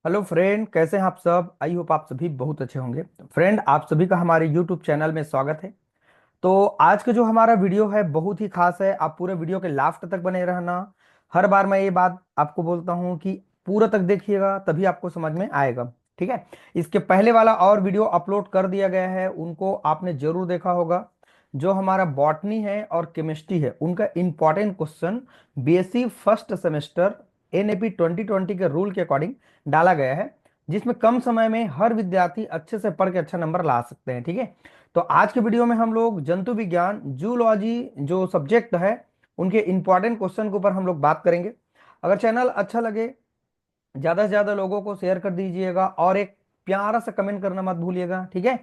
Hello friend, कैसे हैं आप सब। आई होप आप सभी बहुत अच्छे होंगे। फ्रेंड, आप सभी का हमारे यूट्यूब चैनल में स्वागत है। तो आज का जो हमारा वीडियो है बहुत ही खास है। आप पूरे वीडियो के लास्ट तक बने रहना। हर बार मैं ये बात आपको बोलता हूँ कि पूरा तक देखिएगा, तभी आपको समझ में आएगा। ठीक है। इसके पहले वाला और वीडियो अपलोड कर दिया गया है, उनको आपने जरूर देखा होगा। जो हमारा बॉटनी है और केमिस्ट्री है, उनका important question BSc first semester NAP 2020 के रूल के अकॉर्डिंग डाला गया है, जिसमें कम समय में हर विद्यार्थी अच्छे से पढ़ के अच्छा नंबर ला सकते हैं। ठीक है। तो आज के वीडियो में हम लोग जंतु विज्ञान जूलॉजी जो सब्जेक्ट है, उनके इंपॉर्टेंट क्वेश्चन के ऊपर हम लोग बात करेंगे। अगर चैनल अच्छा लगे, ज्यादा से ज्यादा लोगों को शेयर कर दीजिएगा और एक प्यारा सा कमेंट करना मत भूलिएगा। ठीक है।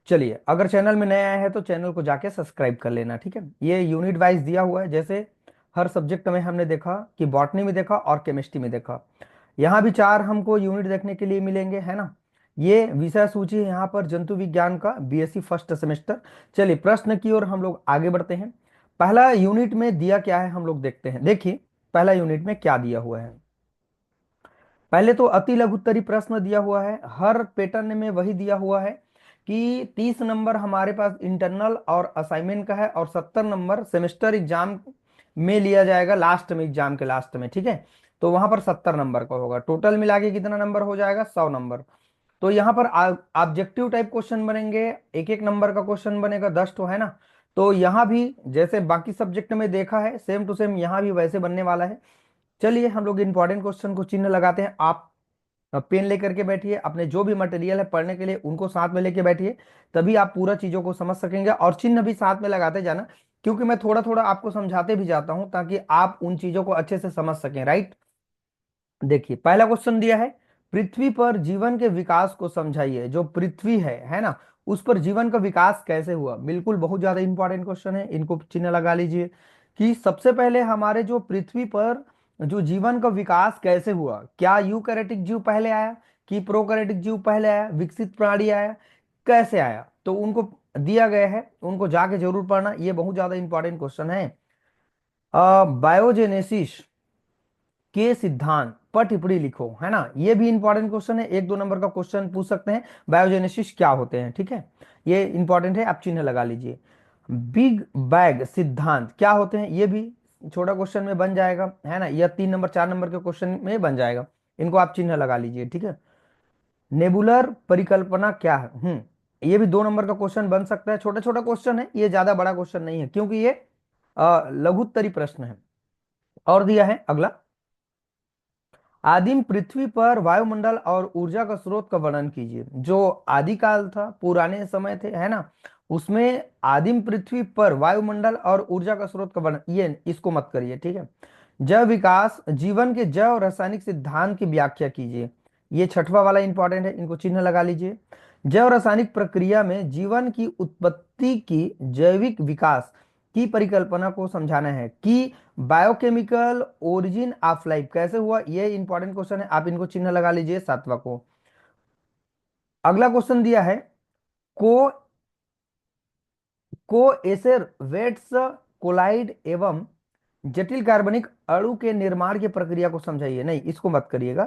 चलिए, अगर चैनल में नए आए हैं तो चैनल को जाके सब्सक्राइब कर लेना। ठीक है। ये यूनिट वाइज दिया हुआ है, जैसे हर सब्जेक्ट में हमने देखा कि बॉटनी में देखा और केमिस्ट्री में देखा। यहाँ भी चार हमको यूनिट देखने के लिए मिलेंगे, है ना। ये विषय सूची है यहाँ पर जंतु विज्ञान का बीएससी फर्स्ट सेमेस्टर। चलिए, प्रश्न की ओर हम लोग आगे बढ़ते हैं। पहला यूनिट में दिया क्या है हम लोग देखते हैं। देखिए, पहला यूनिट में क्या दिया हुआ है। पहले तो अति लघुत्तरी प्रश्न दिया हुआ है, हर पैटर्न में वही दिया हुआ है कि 30 नंबर हमारे पास इंटरनल और असाइनमेंट का है और 70 नंबर सेमेस्टर एग्जाम में लिया जाएगा, लास्ट में, एग्जाम के लास्ट में। ठीक है। तो वहां पर 70 नंबर का होगा। टोटल मिला के कितना नंबर हो जाएगा? 100 नंबर। तो यहाँ पर ऑब्जेक्टिव टाइप क्वेश्चन बनेंगे, एक एक नंबर का क्वेश्चन बनेगा, 10 तो है ना। तो यहाँ भी जैसे बाकी सब्जेक्ट में देखा है, सेम टू सेम यहाँ भी वैसे बनने वाला है। चलिए, हम लोग इंपॉर्टेंट क्वेश्चन को चिन्ह लगाते हैं। आप पेन लेकर के बैठिए, अपने जो भी मटेरियल है पढ़ने के लिए उनको साथ में लेके बैठिए, तभी आप पूरा चीजों को समझ सकेंगे। और चिन्ह भी साथ में लगाते जाना, क्योंकि मैं थोड़ा थोड़ा आपको समझाते भी जाता हूं ताकि आप उन चीजों को अच्छे से समझ सकें। राइट। देखिए, पहला क्वेश्चन दिया है, पृथ्वी पर जीवन के विकास को समझाइए। जो पृथ्वी है ना, उस पर जीवन का विकास कैसे हुआ। बिल्कुल, बहुत ज्यादा इंपॉर्टेंट क्वेश्चन है, इनको चिन्ह लगा लीजिए कि सबसे पहले हमारे जो पृथ्वी पर जो जीवन का विकास कैसे हुआ। क्या यूकैरियोटिक जीव पहले आया कि प्रोकैरियोटिक जीव पहले आया, विकसित प्राणी आया, कैसे आया, तो उनको दिया गया है, उनको जाके जरूर पढ़ना। ये बहुत ज्यादा इंपॉर्टेंट क्वेश्चन है। बायोजेनेसिस के सिद्धांत पर टिप्पणी लिखो, है ना। ये भी इंपॉर्टेंट क्वेश्चन है, एक दो नंबर का क्वेश्चन पूछ सकते हैं। बायोजेनेसिस क्या होते हैं, ठीक है। ये इंपॉर्टेंट है, आप चिन्ह लगा लीजिए। बिग बैग सिद्धांत क्या होते हैं, ये भी छोटा क्वेश्चन में बन जाएगा, है ना। यह 3 नंबर 4 नंबर के क्वेश्चन में बन जाएगा, इनको आप चिन्ह लगा लीजिए। ठीक है। नेबुलर परिकल्पना क्या है, ये भी 2 नंबर का क्वेश्चन बन सकता है। छोटा छोटा क्वेश्चन है, ये ज्यादा बड़ा क्वेश्चन नहीं है, क्योंकि ये लघुत्तरी प्रश्न है। और दिया है अगला, आदिम पृथ्वी पर वायुमंडल और ऊर्जा का स्रोत का वर्णन कीजिए। जो आदिकाल था, पुराने समय थे, है ना, उसमें आदिम पृथ्वी पर वायुमंडल और ऊर्जा का स्रोत का वर्णन, ये इसको मत करिए। ठीक है। जैव विकास, जीवन के जैव रासायनिक सिद्धांत की व्याख्या कीजिए। ये छठवा वाला इंपॉर्टेंट है, इनको चिन्ह लगा लीजिए। जैव रासायनिक प्रक्रिया में जीवन की उत्पत्ति की जैविक विकास की परिकल्पना को समझाना है कि बायोकेमिकल ओरिजिन ऑफ लाइफ कैसे हुआ। ये इंपॉर्टेंट क्वेश्चन है, आप इनको चिन्ह लगा लीजिए, सातवा को। अगला क्वेश्चन दिया है, को को एसर वेट्स कोलाइड एवं जटिल कार्बनिक अणु के निर्माण की प्रक्रिया को समझाइए। नहीं, इसको मत करिएगा।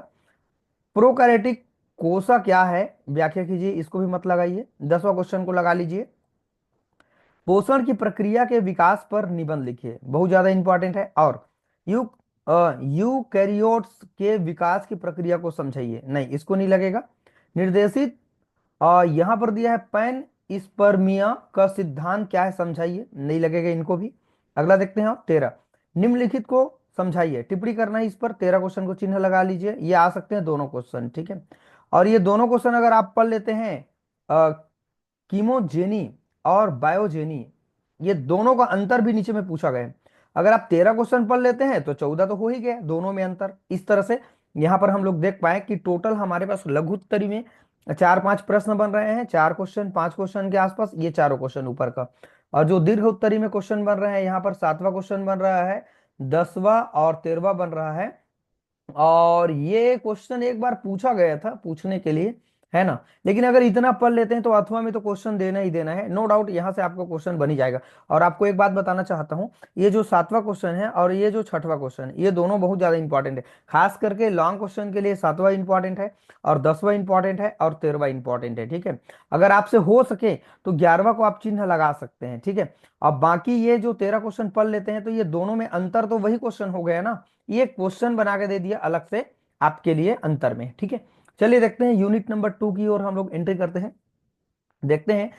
प्रोकैरियोटिक कोसा क्या है, व्याख्या कीजिए, इसको भी मत लगाइए। 10वां क्वेश्चन को लगा लीजिए। पोषण की प्रक्रिया के विकास पर निबंध लिखिए, बहुत ज्यादा इंपॉर्टेंट है। और यू यूकैरियोट्स के विकास की प्रक्रिया को समझाइए। नहीं, इसको नहीं लगेगा। निर्देशित यहां पर दिया है पैन स्पर्मिया का सिद्धांत क्या है, समझाइए। नहीं लगेगा इनको भी। अगला देखते हैं, 13, निम्नलिखित को समझाइए, टिप्पणी करना है इस पर। 13 क्वेश्चन को चिन्ह लगा लीजिए, ये आ सकते हैं दोनों क्वेश्चन। ठीक है। और ये दोनों क्वेश्चन अगर आप पढ़ लेते हैं, कीमोजेनी और बायोजेनी, ये दोनों का अंतर भी नीचे में पूछा गया है। अगर आप 13 क्वेश्चन पढ़ लेते हैं तो 14 तो हो ही गया, दोनों में अंतर। इस तरह से यहां पर हम लोग देख पाए कि टोटल हमारे पास लघु उत्तरी में 4-5 प्रश्न बन रहे हैं, 4 क्वेश्चन 5 क्वेश्चन के आसपास, ये चारों क्वेश्चन ऊपर का। और जो दीर्घ उत्तरी में क्वेश्चन बन रहे हैं, यहाँ पर 7वां क्वेश्चन बन रहा है, 10वां और 13वां बन रहा है। और ये क्वेश्चन एक बार पूछा गया था, पूछने के लिए, है ना। लेकिन अगर इतना पढ़ लेते हैं तो अथवा में तो क्वेश्चन देना ही देना है, नो डाउट यहाँ से आपको क्वेश्चन बन ही जाएगा। और आपको एक बात बताना चाहता हूँ, ये जो 7वां क्वेश्चन है और ये जो 6वां क्वेश्चन है, ये दोनों बहुत ज्यादा इंपॉर्टेंट है। खास करके लॉन्ग क्वेश्चन के लिए 7वां इंपॉर्टेंट है, और 10वां इंपॉर्टेंट है, और 13वां इंपॉर्टेंट है। ठीक है, अगर आपसे हो सके तो 11वां को आप चिन्ह लगा सकते हैं। ठीक है, अब बाकी ये जो 13 क्वेश्चन पढ़ लेते हैं तो ये दोनों में अंतर तो वही क्वेश्चन हो गया ना, ये क्वेश्चन बना के दे दिया अलग से आपके लिए अंतर में। ठीक है, चलिए देखते हैं यूनिट नंबर 2 की ओर हम लोग एंट्री करते हैं। देखते हैं,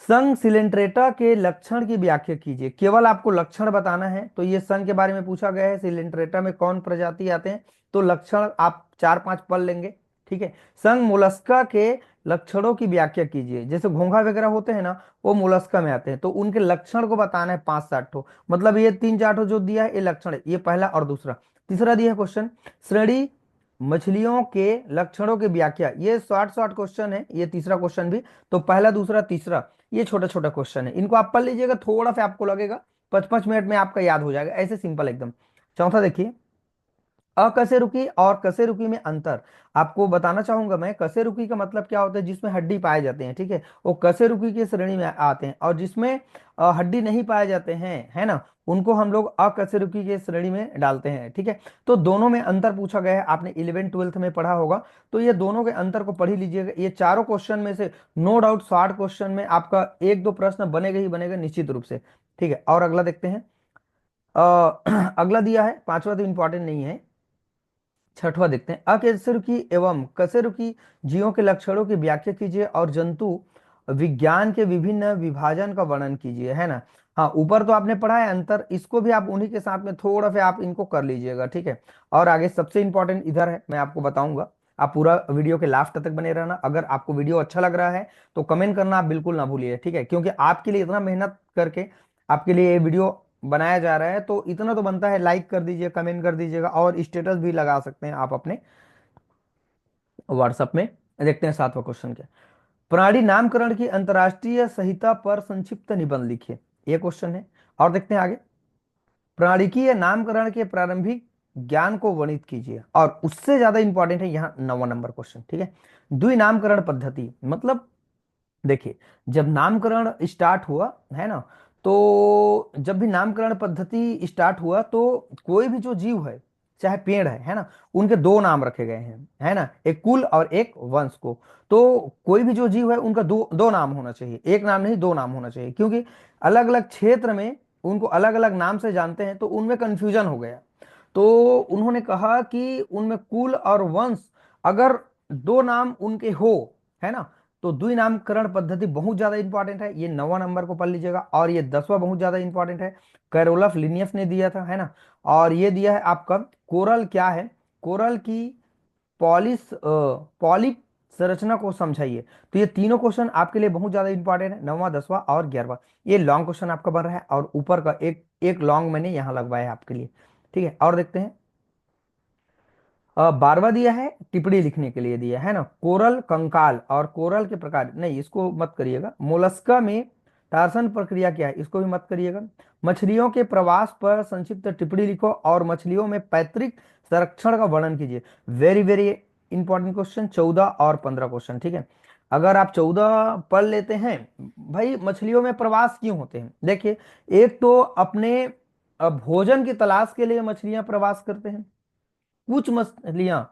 संघ सिलेंट्रेटा के लक्षण की व्याख्या कीजिए। केवल आपको लक्षण बताना है, तो ये संघ के बारे में पूछा गया है, सिलेंट्रेटा में कौन प्रजाति आते हैं, तो लक्षण आप 4-5 पढ़ लेंगे। ठीक है, संघ मोलस्का के लक्षणों की व्याख्या कीजिए। जैसे घोंघा वगैरह होते हैं ना, वो मोलस्का में आते हैं, तो उनके लक्षण को बताना है 5-7 ठो। मतलब ये 3-4 ठो जो दिया है ये लक्षण है, ये पहला और दूसरा। तीसरा दिया है क्वेश्चन, श्रेणी मछलियों के लक्षणों की व्याख्या। ये शॉर्ट शॉर्ट क्वेश्चन है, ये तीसरा क्वेश्चन भी। तो पहला, दूसरा, तीसरा, ये छोटा छोटा क्वेश्चन है, इनको आप पढ़ लीजिएगा, थोड़ा सा आपको लगेगा 5-5 मिनट में आपका याद हो जाएगा, ऐसे सिंपल एकदम। चौथा देखिए, अकशेरुकी और कशेरुकी में अंतर। आपको बताना चाहूंगा मैं, कशेरुकी का मतलब क्या होता है, जिसमें हड्डी पाए जाते हैं। ठीक है, वो कशेरुकी की श्रेणी में आते हैं, और जिसमें हड्डी नहीं पाए जाते हैं, है ना, उनको हम लोग अकशेरुकी के श्रेणी में डालते हैं। ठीक है, तो दोनों में अंतर पूछा गया है, आपने 11th-12th में पढ़ा होगा, तो ये दोनों के अंतर को पढ़ ही लीजिएगा। ये चारों क्वेश्चन में से नो डाउट शॉर्ट क्वेश्चन में आपका 1-2 प्रश्न बनेगा ही बनेगा निश्चित रूप से। ठीक है, और अगला देखते हैं। अगला दिया है 5वां, तो इंपॉर्टेंट नहीं है। 6वां देखते हैं, अकशेरुकी एवं कशेरुकी जीवों के लक्षणों की व्याख्या कीजिए और जंतु विज्ञान के विभिन्न विभाजन का वर्णन कीजिए। है ना, हाँ, ऊपर तो आपने पढ़ा है अंतर, इसको भी आप उन्हीं के साथ में थोड़ा सा आप इनको कर लीजिएगा। ठीक है, और आगे सबसे इंपॉर्टेंट इधर है, मैं आपको बताऊंगा, आप पूरा वीडियो के लास्ट तक बने रहना। अगर आपको वीडियो अच्छा लग रहा है तो कमेंट करना आप बिल्कुल ना भूलिए। ठीक है, क्योंकि आपके लिए इतना मेहनत करके आपके लिए ये वीडियो बनाया जा रहा है, तो इतना तो बनता है, लाइक कर दीजिए, कमेंट कर दीजिएगा, और स्टेटस भी लगा सकते हैं आप अपने व्हाट्सएप में। देखते हैं 7वां क्वेश्चन क्या, प्राणी नामकरण की अंतर्राष्ट्रीय संहिता पर संक्षिप्त निबंध लिखिए, ये क्वेश्चन है। और देखते हैं आगे, प्राणिकीय नामकरण के प्रारंभिक ज्ञान को वर्णित कीजिए, और उससे ज्यादा इंपॉर्टेंट है यहाँ 9वां नंबर क्वेश्चन। ठीक है, द्विनामकरण पद्धति, मतलब देखिए, जब नामकरण स्टार्ट हुआ, है ना, तो जब भी नामकरण पद्धति स्टार्ट हुआ तो कोई भी जो जीव है, चाहे पेड़ है ना, उनके दो नाम रखे गए हैं, है ना, एक कुल और एक वंश को। तो कोई भी जो जीव है उनका दो दो नाम होना चाहिए, एक नाम नहीं, दो नाम होना चाहिए, क्योंकि अलग अलग क्षेत्र में उनको अलग अलग नाम से जानते हैं, तो उनमें कंफ्यूजन हो गया। तो उन्होंने कहा कि उनमें कुल और वंश अगर दो नाम उनके हो, है ना, तो द्विनामकरण पद्धति बहुत ज्यादा इंपॉर्टेंट है, ये 9वां नंबर को पढ़ लीजिएगा। और ये 10वां बहुत ज्यादा इंपॉर्टेंट है, कैरोलफ लिनियस ने दिया था, है ना। और ये दिया है आपका, कोरल क्या है, कोरल की पॉलिप संरचना को समझाइए। तो ये तीनों क्वेश्चन आपके लिए बहुत ज्यादा इंपॉर्टेंट है, 9वां, 10वां और 11वां। ये लॉन्ग क्वेश्चन आपका बन रहा है, और ऊपर का एक एक लॉन्ग मैंने यहाँ लगवाया है आपके लिए। ठीक है, और देखते हैं, 12वां दिया है, टिप्पणी लिखने के लिए दिया है ना, कोरल कंकाल और कोरल के प्रकार, नहीं इसको मत करिएगा। मोलस्का में टार्सन प्रक्रिया क्या है, इसको भी मत करिएगा। मछलियों के प्रवास पर संक्षिप्त टिप्पणी लिखो, और मछलियों में पैतृक संरक्षण का वर्णन कीजिए। वेरी वेरी इंपॉर्टेंट क्वेश्चन, 14 और 15 क्वेश्चन। ठीक है, अगर आप 14 पढ़ लेते हैं, भाई मछलियों में प्रवास क्यों होते हैं, देखिए, एक तो अपने भोजन की तलाश के लिए मछलियां प्रवास करते हैं। कुछ मछलियां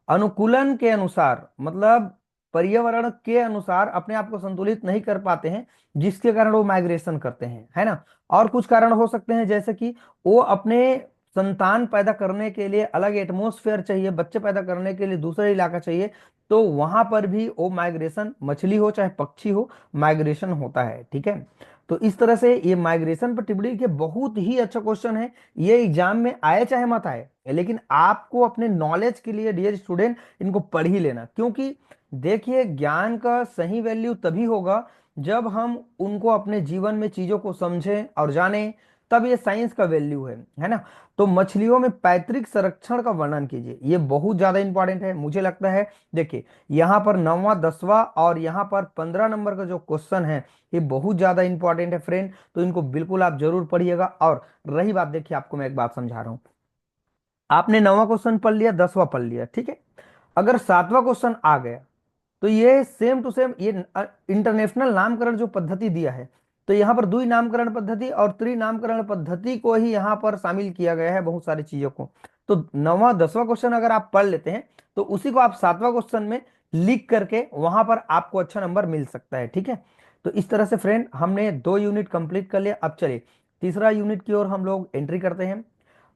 अनुकूलन के अनुसार, मतलब पर्यावरण के अनुसार अपने आप को संतुलित नहीं कर पाते हैं, जिसके कारण वो माइग्रेशन करते हैं, है ना। और कुछ कारण हो सकते हैं, जैसे कि वो अपने संतान पैदा करने के लिए अलग एटमोस्फेयर चाहिए, बच्चे पैदा करने के लिए दूसरा इलाका चाहिए, तो वहां पर भी वो माइग्रेशन, मछली हो चाहे पक्षी हो, माइग्रेशन होता है। ठीक है, तो इस तरह से ये माइग्रेशन पर टिप्पणी के बहुत ही अच्छा क्वेश्चन है। ये एग्जाम में आए चाहे मत आए, लेकिन आपको अपने नॉलेज के लिए डियर स्टूडेंट इनको पढ़ ही लेना, क्योंकि देखिए, ज्ञान का सही वैल्यू तभी होगा जब हम उनको अपने जीवन में चीजों को समझें और जानें, तब ये साइंस का वैल्यू है ना। तो मछलियों में पैतृक संरक्षण का वर्णन कीजिए, ये बहुत ज्यादा इंपॉर्टेंट है मुझे लगता है। देखिए, यहाँ पर 9वां, 10वां और यहाँ पर 15 नंबर का जो क्वेश्चन है, ये बहुत ज्यादा इंपॉर्टेंट है फ्रेंड, तो इनको बिल्कुल आप जरूर पढ़िएगा। और रही बात, देखिए आपको मैं एक बात समझा रहा हूं, आपने 9वां क्वेश्चन पढ़ लिया, 10वां पढ़ लिया, ठीक है, अगर 7वां क्वेश्चन आ गया, तो ये सेम टू सेम ये इंटरनेशनल नामकरण जो पद्धति दिया है, तो यहाँ पर द्वि नामकरण पद्धति और त्रि नामकरण पद्धति को ही यहाँ पर शामिल किया गया है बहुत सारी चीजों को। तो 9वां 10वां क्वेश्चन अगर आप पढ़ लेते हैं तो उसी को आप 7वां क्वेश्चन में लिख करके वहां पर आपको अच्छा नंबर मिल सकता है, ठीक है। तो इस तरह से फ्रेंड हमने 2 यूनिट कंप्लीट कर लिया। अब चलिए तीसरा यूनिट की ओर हम लोग एंट्री करते हैं।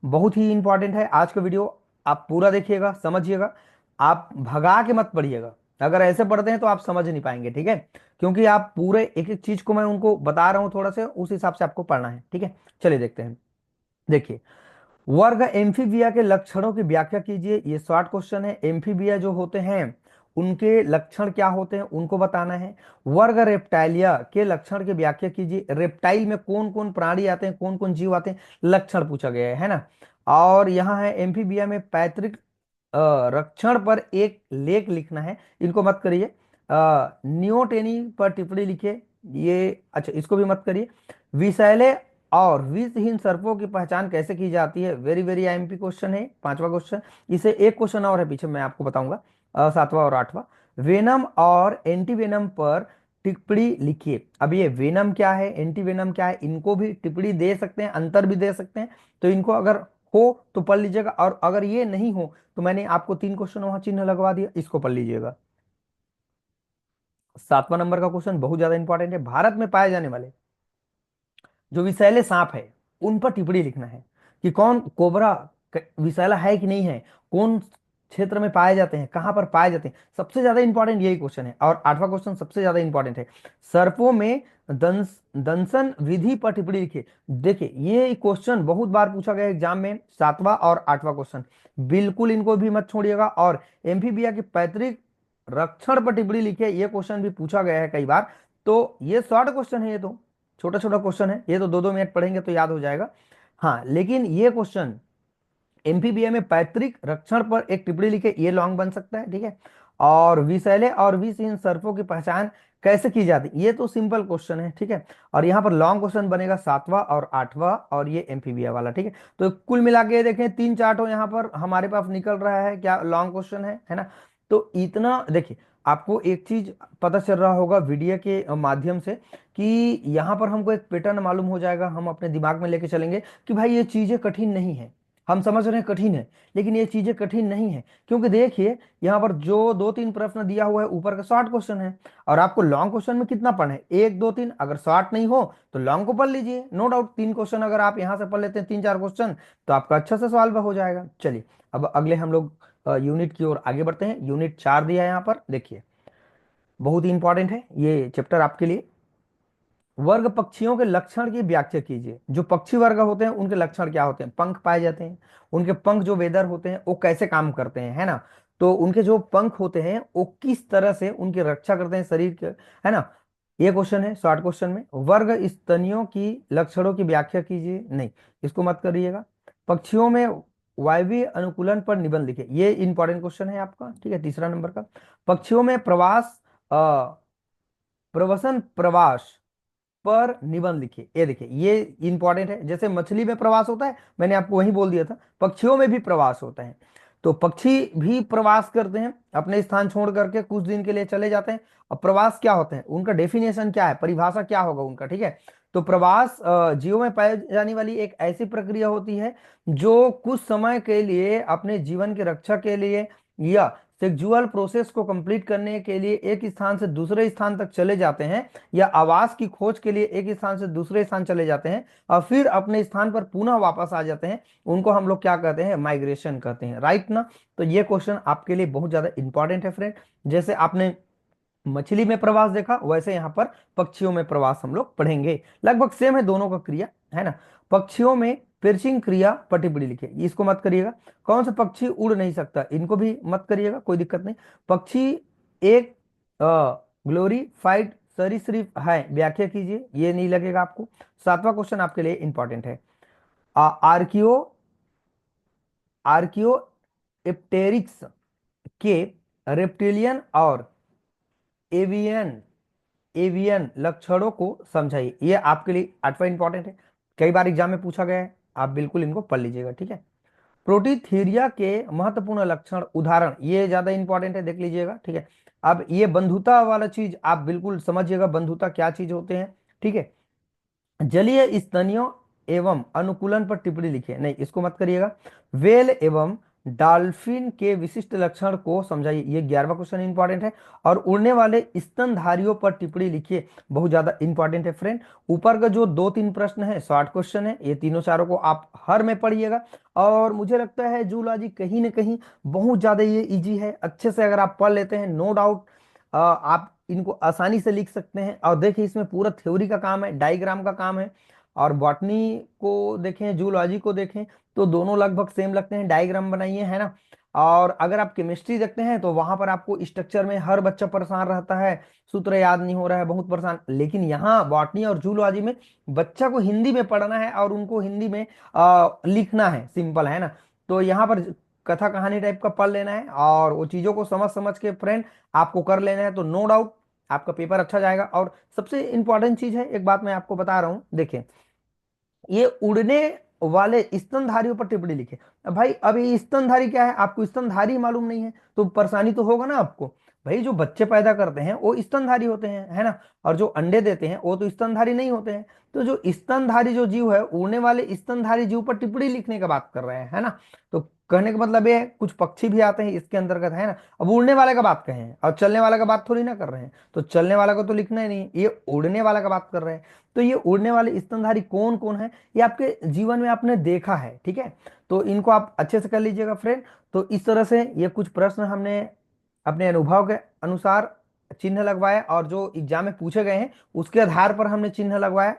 बहुत ही इंपॉर्टेंट है आज का वीडियो, आप पूरा देखिएगा, समझिएगा, आप भगा के मत पढ़िएगा। अगर ऐसे पढ़ते हैं तो आप समझ नहीं पाएंगे, ठीक है। क्योंकि आप पूरे एक एक चीज को मैं उनको बता रहा हूं थोड़ा सा, उस हिसाब से आपको पढ़ना है, ठीक है। चलिए देखते हैं। देखिए, वर्ग एम्फीबिया के लक्षणों की व्याख्या कीजिए। ये शॉर्ट क्वेश्चन है। एम्फीबिया जो होते हैं उनके लक्षण क्या होते हैं उनको बताना है। वर्ग रेप्टाइलिया के लक्षण की व्याख्या कीजिए। रेप्टाइल में कौन कौन प्राणी आते हैं, कौन कौन जीव आते हैं, लक्षण पूछा गया है ना। और यहाँ है एम्फीबिया में पैतृक रक्षण पर एक लेख लिखना है। इनको मत करिए। नियोटेनी पर टिप्पणी लिखिए। ये अच्छा, इसको भी मत करिए। विषैले और विषहीन सर्पों की पहचान कैसे की जाती है, वेरी वेरी आईएमपी क्वेश्चन है, 5वां क्वेश्चन। इसे एक क्वेश्चन और है पीछे, मैं आपको बताऊंगा 7वां और 8वां। वेनम और एंटी वेनम पर टिप्पणी लिखिए। अब ये वेनम क्या है, एंटी वेनम क्या है, इनको भी टिप्पणी दे सकते हैं, अंतर भी दे सकते हैं। तो इनको अगर हो तो पढ़ लीजिएगा, और अगर ये नहीं हो तो मैंने आपको 3 क्वेश्चन वहां चिन्ह लगवा दिया, इसको पढ़ लीजिएगा। 7वां नंबर का क्वेश्चन बहुत ज्यादा इंपॉर्टेंट है। भारत में पाए जाने वाले जो विषैले सांप है उन पर टिप्पणी लिखना है कि कौन कोबरा विषैला है कि नहीं है, कौन क्षेत्र में पाए जाते हैं, कहां पर पाए जाते हैं। सबसे ज्यादा इंपॉर्टेंट यही क्वेश्चन है। और 8वां क्वेश्चन सबसे ज्यादा इंपॉर्टेंट है। सर्पों में दंशन विधि पर टिप्पणी लिखिए। देखिए ये क्वेश्चन बहुत बार पूछा गया एग्जाम में, 7वां और 8वां क्वेश्चन, बिल्कुल इनको भी मत छोड़िएगा। और एम्फीबिया की पैतृक रक्षण पर टिप्पणी लिखिए, ये क्वेश्चन भी पूछा गया है कई बार। तो ये शॉर्ट क्वेश्चन है, ये तो छोटा छोटा क्वेश्चन है, ये तो 2-2 मिनट पढ़ेंगे तो याद हो जाएगा। हाँ, लेकिन ये क्वेश्चन एमपीबीए में पैतृक रक्षण पर एक टिप्पणी लिखे, ये लॉन्ग बन सकता है, ठीक है। और विषैले और विषहीन सर्पों की पहचान कैसे की जाती है, ये तो सिंपल क्वेश्चन है, ठीक है। और यहाँ पर लॉन्ग क्वेश्चन बनेगा 7वां और 8वां, और ये एमपीबीए वाला, ठीक है। तो कुल मिला के देखें 3 4 यहाँ पर हमारे पास निकल रहा है, क्या लॉन्ग क्वेश्चन है ना। तो इतना देखिए, आपको एक चीज पता चल रहा होगा वीडियो के माध्यम से कि यहाँ पर हमको एक पैटर्न मालूम हो जाएगा, हम अपने दिमाग में लेके चलेंगे कि भाई ये चीजें कठिन नहीं है। हम समझ रहे हैं कठिन है, लेकिन ये चीजें कठिन नहीं है। क्योंकि देखिए यहाँ पर जो 2-3 प्रश्न दिया हुआ है ऊपर का शॉर्ट क्वेश्चन है, और आपको लॉन्ग क्वेश्चन में कितना पढ़ना है, 1 2 3। अगर शॉर्ट नहीं हो तो लॉन्ग को पढ़ लीजिए, नो डाउट 3 क्वेश्चन अगर आप यहाँ से पढ़ लेते हैं, 3 4 क्वेश्चन, तो आपका अच्छा से सवाल हो जाएगा। चलिए अब अगले हम लोग यूनिट की ओर आगे बढ़ते हैं। यूनिट 4 दिया है यहाँ पर, देखिए बहुत ही इंपॉर्टेंट है ये चैप्टर आपके लिए। वर्ग पक्षियों के लक्षण की व्याख्या कीजिए। जो पक्षी वर्ग होते हैं उनके लक्षण क्या होते हैं, पंख पाए जाते हैं, उनके पंख जो वेदर होते हैं वो कैसे काम करते हैं, है ना। तो उनके जो पंख होते हैं वो किस तरह से उनकी रक्षा करते हैं शरीर के, है ना। ये क्वेश्चन है शॉर्ट क्वेश्चन में। वर्ग स्तनियों की लक्षणों की व्याख्या कीजिए, नहीं इसको मत करिएगा। पक्षियों में वायवीय अनुकूलन पर निबंध लिखिए, ये इंपॉर्टेंट क्वेश्चन है आपका, ठीक है, तीसरा नंबर का। पक्षियों में प्रवास प्रवसन प्रवास पर निबंध लिखिए, ये देखिए ये इंपॉर्टेंट है। जैसे मछली में प्रवास होता है, मैंने आपको वही बोल दिया था, पक्षियों में भी प्रवास होता है। तो पक्षी भी प्रवास करते हैं, अपने स्थान छोड़ करके कुछ दिन के लिए चले जाते हैं। अब प्रवास क्या होते हैं, उनका डेफिनेशन क्या है, परिभाषा क्या होगा उनका, ठीक है। तो प्रवास जीवों में पाई जाने वाली एक ऐसी प्रक्रिया होती है जो कुछ समय के लिए अपने जीवन की रक्षा के लिए या सेक्सुअल प्रोसेस को कंप्लीट करने के लिए एक स्थान से दूसरे स्थान तक चले जाते हैं, या आवास की खोज के लिए एक स्थान से दूसरे स्थान चले जाते हैं और फिर अपने स्थान पर पुनः वापस आ जाते हैं। उनको हम लोग क्या कहते हैं, माइग्रेशन कहते हैं, राइट ना। तो ये क्वेश्चन आपके लिए बहुत ज्यादा इंपॉर्टेंट है फ्रेंड। जैसे आपने मछली में प्रवास देखा, वैसे यहाँ पर पक्षियों में प्रवास हम लोग पढ़ेंगे। लगभग सेम है दोनों का क्रिया, है ना। पक्षियों में पिर्चिंग क्रिया पटी लिखे, इसको मत करिएगा। कौन सा पक्षी उड़ नहीं सकता, इनको भी मत करिएगा, कोई दिक्कत नहीं। पक्षी एक ग्लोरीफाइड सरीसृप है, व्याख्या कीजिए, ये नहीं लगेगा आपको। 7वां क्वेश्चन आपके लिए इंपॉर्टेंट है। आर्कियो आर्कियो एप्टेरिक्स के रेप्टिलियन और एवियन एवियन लक्षणों को समझाइए, ये आपके लिए 8वां इंपॉर्टेंट है, कई बार एग्जाम में पूछा गया है, आप बिल्कुल इनको पढ़ लीजिएगा, ठीक है। प्रोटीथीरिया के महत्वपूर्ण लक्षण उदाहरण, ये ज्यादा इंपॉर्टेंट है, देख लीजिएगा, ठीक है। अब ये बंधुता वाला चीज आप बिल्कुल समझिएगा, बंधुता क्या चीज होते हैं, ठीक है। जलीय स्तनियों एवं अनुकूलन पर टिप्पणी लिखिए, नहीं इसको मत करिएगा। वेल एवं डॉल्फिन के विशिष्ट लक्षण को समझाइए, ये 11वां क्वेश्चन इंपॉर्टेंट है। और उड़ने वाले स्तनधारियों पर टिप्पणी लिखिए, बहुत ज्यादा इंपॉर्टेंट है फ्रेंड। ऊपर का जो 2-3 प्रश्न है शॉर्ट क्वेश्चन है, ये तीनों चारों को आप हर में पढ़िएगा। और मुझे लगता है जूलॉजी कहीं ना कहीं बहुत ज्यादा ये इजी है, अच्छे से अगर आप पढ़ लेते हैं नो डाउट आप इनको आसानी से लिख सकते हैं। और देखिए इसमें पूरा थ्योरी का काम है, डायग्राम का काम है। और बॉटनी को देखें, जूलॉजी को देखें, तो दोनों लगभग सेम लगते हैं, डायग्राम बनाइए, है ना। और अगर आप केमिस्ट्री देखते हैं तो वहां पर आपको स्ट्रक्चर में हर बच्चा परेशान रहता है, सूत्र याद नहीं हो रहा है, बहुत परेशान। लेकिन यहाँ बॉटनी और जूलॉजी में बच्चा को हिंदी में पढ़ना है और उनको हिंदी में लिखना है, सिंपल है ना। तो यहाँ पर कथा कहानी टाइप का पढ़ लेना है और वो चीजों को समझ समझ के फ्रेंड आपको कर लेना है, तो नो डाउट आपका पेपर अच्छा जाएगा। और सबसे इंपॉर्टेंट चीज है, एक बात मैं आपको बता रहा हूं, देखिए ये उड़ने वाले स्तनधारियों पर टिप्पणी लिखे। अब भाई अब ये स्तनधारी क्या है, आपको स्तनधारी मालूम नहीं है तो परेशानी तो होगा ना आपको। भाई जो बच्चे पैदा करते हैं वो स्तनधारी होते हैं, है ना। और जो अंडे देते हैं वो तो स्तनधारी नहीं होते हैं। तो जो स्तनधारी जो जीव है, उड़ने वाले स्तनधारी जीव पर टिप्पणी लिखने का बात कर रहे हैं, है ना। तो कहने का मतलब ये है कुछ पक्षी भी आते हैं इसके अंतर्गत, है ना। अब उड़ने वाले का बात कहें और चलने वाला का बात थोड़ी ना कर रहे हैं, तो चलने वाला को तो लिखना ही नहीं, ये उड़ने वाला का बात कर रहे हैं। तो ये उड़ने वाले स्तनधारी कौन कौन है, ये आपके जीवन में आपने देखा है, ठीक है। तो इनको आप अच्छे से कर लीजिएगा फ्रेंड। तो इस तरह से ये कुछ प्रश्न हमने अपने अनुभव के अनुसार चिन्ह लगवाए और जो एग्जाम में पूछे गए हैं उसके आधार पर हमने चिन्ह लगवाया।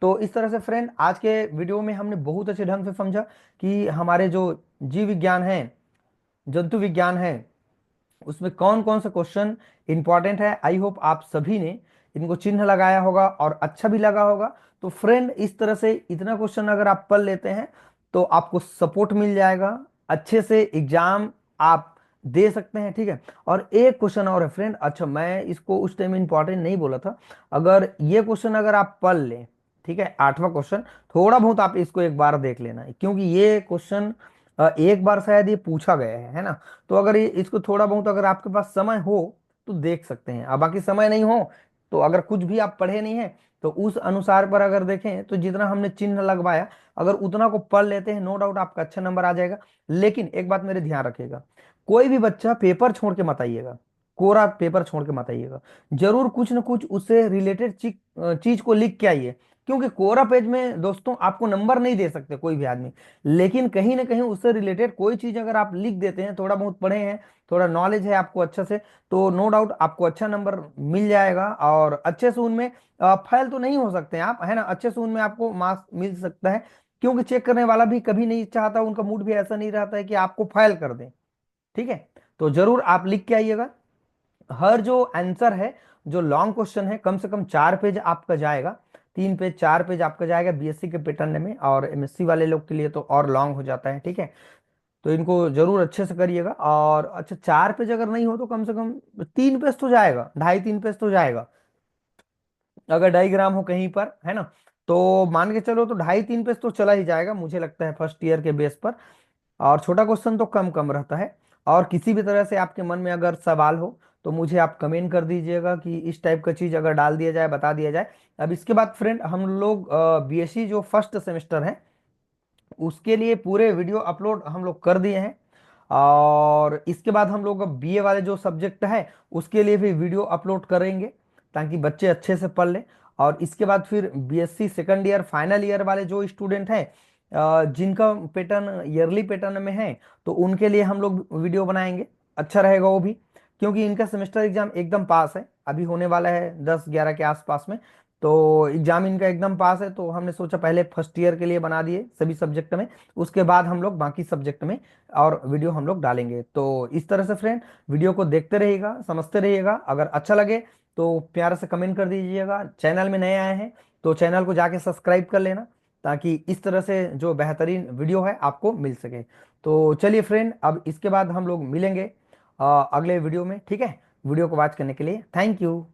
तो इस तरह से फ्रेंड आज के वीडियो में हमने बहुत अच्छे ढंग से समझा कि हमारे जो जीव विज्ञान है, जंतु विज्ञान है, उसमें कौन कौन से क्वेश्चन इंपॉर्टेंट है। आई होप आप सभी ने इनको चिन्ह लगाया होगा और अच्छा भी लगा होगा। तो फ्रेंड इस तरह से इतना क्वेश्चन अगर आप पढ़ लेते हैं तो आपको सपोर्ट मिल जाएगा, अच्छे से एग्जाम आप दे सकते हैं, ठीक है। और एक क्वेश्चन और है फ्रेंड, अच्छा मैं इसको उस टाइम इंपॉर्टेंट नहीं बोला था, अगर ये क्वेश्चन अगर आप पढ़ लें, ठीक है, 8वां क्वेश्चन, थोड़ा बहुत आप इसको एक बार देख लेना है क्योंकि ये क्वेश्चन एक बार शायद ये पूछा गया है ना। तो अगर ये इसको थोड़ा बहुत अगर आपके पास समय हो तो देख सकते हैं, अब बाकी समय नहीं हो तो अगर कुछ भी आप पढ़े नहीं है तो उस अनुसार पर अगर देखें तो जितना हमने चिन्ह लगवाया अगर उतना को पढ़ लेते हैं नो डाउट आपका अच्छा नंबर आ जाएगा। लेकिन एक बात मेरे ध्यान रखिएगा, कोई भी बच्चा पेपर छोड़ के मत आइएगा, कोरा पेपर छोड़ के मत आइएगा, जरूर कुछ ना कुछ उससे रिलेटेड चीज को लिख के आइए। क्योंकि कोरा पेज में दोस्तों आपको नंबर नहीं दे सकते कोई भी आदमी, लेकिन कहीं ना कहीं उससे रिलेटेड कोई चीज अगर आप लिख देते हैं, थोड़ा बहुत पढ़े हैं, थोड़ा नॉलेज है आपको अच्छा से, तो नो डाउट आपको अच्छा नंबर मिल जाएगा। और अच्छे से उनमें फेल तो नहीं हो सकते हैं आप, है ना, अच्छे से उनमें आपको मार्क्स मिल सकता है। क्योंकि चेक करने वाला भी कभी नहीं चाहता, उनका मूड भी ऐसा नहीं रहता है कि आपको फेल कर दें, ठीक है। तो जरूर आप लिख के आइएगा। हर जो आंसर है, जो लॉन्ग क्वेश्चन है, कम से कम 4 पेज आपका जाएगा, 3 पेज 4 पेज आपका जाएगा बीएससी के पैटर्न में, और एमएससी वाले लोग के लिए तो और लॉन्ग हो जाता है, ठीक है। तो इनको जरूर अच्छे से करिएगा। और अच्छा 4 पेज अगर नहीं हो तो कम से कम 3 पेज तो जाएगा, 2.5-3 पेज तो जाएगा, अगर डायग्राम हो कहीं पर, है ना। तो मान के चलो तो 2.5-3 पेज तो चला ही जाएगा मुझे लगता है फर्स्ट ईयर के बेस पर। और छोटा क्वेश्चन तो कम कम रहता है। और किसी भी तरह से आपके मन में अगर सवाल हो तो मुझे आप कमेंट कर दीजिएगा कि इस टाइप का चीज अगर डाल दिया जाए, बता दिया जाए। अब इसके बाद फ्रेंड हम लोग बीएससी जो फर्स्ट सेमेस्टर है उसके लिए पूरे वीडियो अपलोड हम लोग कर दिए हैं। और इसके बाद हम लोग अब बीए वाले जो सब्जेक्ट है उसके लिए भी वीडियो अपलोड करेंगे ताकि बच्चे अच्छे से पढ़ लें। और इसके बाद फिर BSc second year final year वाले जो स्टूडेंट हैं जिनका पैटर्न ईयरली पैटर्न में है तो उनके लिए हम लोग वीडियो बनाएंगे, अच्छा रहेगा वो भी। क्योंकि इनका सेमेस्टर एग्जाम एकदम पास है, अभी होने वाला है 10-11 के आसपास में। तो एग्जाम इनका एकदम पास है, तो हमने सोचा पहले फर्स्ट ईयर के लिए बना दिए सभी सब्जेक्ट में, उसके बाद हम लोग बाकी सब्जेक्ट में और वीडियो हम लोग डालेंगे। तो इस तरह से फ्रेंड वीडियो को देखते रहिएगा, समझते रहिएगा, अगर अच्छा लगे तो प्यार से कमेंट कर दीजिएगा। चैनल में नए आए हैं तो चैनल को जाके सब्सक्राइब कर लेना ताकि इस तरह से जो बेहतरीन वीडियो है आपको मिल सके। तो चलिए फ्रेंड, अब इसके बाद हम लोग मिलेंगे अगले वीडियो में, ठीक है। वीडियो को वॉच करने के लिए थैंक यू।